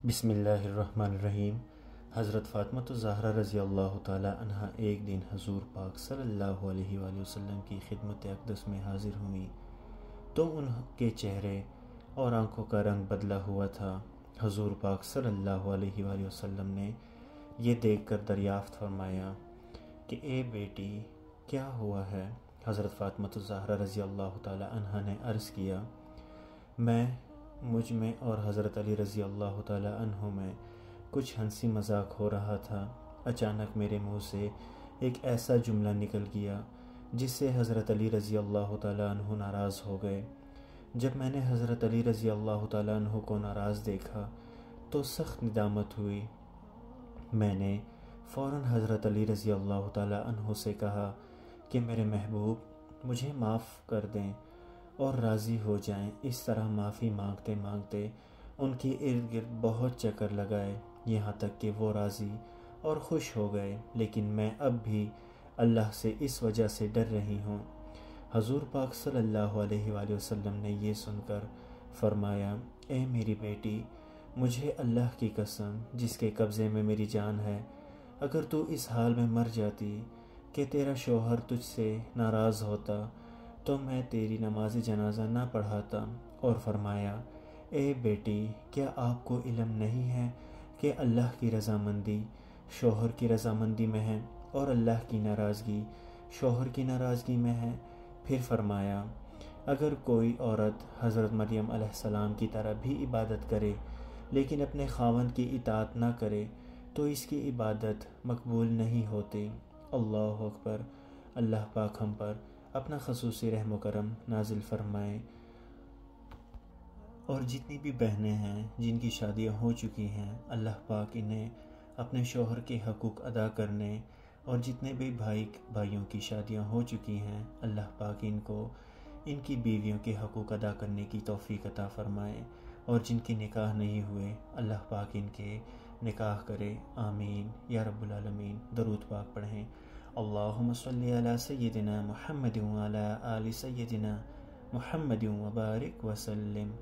بسم اللہ الرحمن الرحیم۔ حضرت فاطمہ الزہرا رضی اللہ تعالی عنہ ایک دن حضور پاک صلی اللہ علیہ وآلہ وسلم کی خدمت اقدس میں حاضر ہوئیں تو ان کے چہرے اور آنکھوں کا رنگ بدلا ہوا تھا۔ حضور پاک صلی اللہ علیہ وآلہ وسلم نے یہ دیکھ کر دریافت فرمایا کہ اے بیٹی کیا ہوا ہے؟ حضرت فاطمہ الزہرا رضی اللہ تعالی عنہ نے عرض کیا، مجھ میں اور حضرت علی رضی اللہ تعالی عنہ میں کچھ ہنسی مذاق ہو رہا تھا۔ اچانک میرے منہ سے ایک ایسا جملہ نکل گیا جس سے حضرت علی رضی اللہ تعالی عنہ ناراض ہو گئے۔ جب میں نے حضرت علی رضی اللہ تعالی عنہ کو ناراض دیکھا تو سخت ندامت ہوئی۔ میں نے فوراً حضرت علی رضی اللہ تعالی عنہ سے کہا کہ میرے محبوب مجھے معاف کر دیں اور راضی ہو جائیں۔ اس طرح معافی مانگتے مانگتے ان کی ارد گرد بہت چکر لگائے، یہاں تک کہ وہ راضی اور خوش ہو گئے، لیکن میں اب بھی اللہ سے اس وجہ سے ڈر رہی ہوں۔ حضور پاک صلی اللہ علیہ وآلہ وسلم نے یہ سن کر فرمایا، اے میری بیٹی، مجھے اللہ کی قسم جس کے قبضے میں میری جان ہے، اگر تو اس حال میں مر جاتی کہ تیرا شوہر تجھ سے ناراض ہوتا تو میں تیری نماز جنازہ نہ پڑھاتا۔ اور فرمایا، اے بیٹی کیا آپ کو علم نہیں ہے کہ اللہ کی رضامندی شوہر کی رضامندی میں ہے اور اللہ کی ناراضگی شوہر کی ناراضگی میں ہے؟ پھر فرمایا، اگر کوئی عورت حضرت مریم علیہ السلام کی طرح بھی عبادت کرے لیکن اپنے خاوند کی اطاعت نہ کرے تو اس کی عبادت مقبول نہیں ہوتی۔ اللہ اکبر۔ اللہ پاک ہم پر اپنا خصوصی رحم و کرم نازل فرمائے، اور جتنی بھی بہنیں ہیں جن کی شادیاں ہو چکی ہیں، اللہ پاک انہیں اپنے شوہر کے حقوق ادا کرنے، اور جتنے بھی بھائیوں کی شادیاں ہو چکی ہیں، اللہ پاک ان کو ان کی بیویوں کے حقوق ادا کرنے کی توفیق عطا فرمائے، اور جن کے نکاح نہیں ہوئے اللہ پاک ان کے نکاح کرے۔ آمین یا رب العالمین۔ درود پاک پڑھیں۔ اللہم صلی علی سیدنا محمد وعلی آل سیدنا محمد وبارک وسلم۔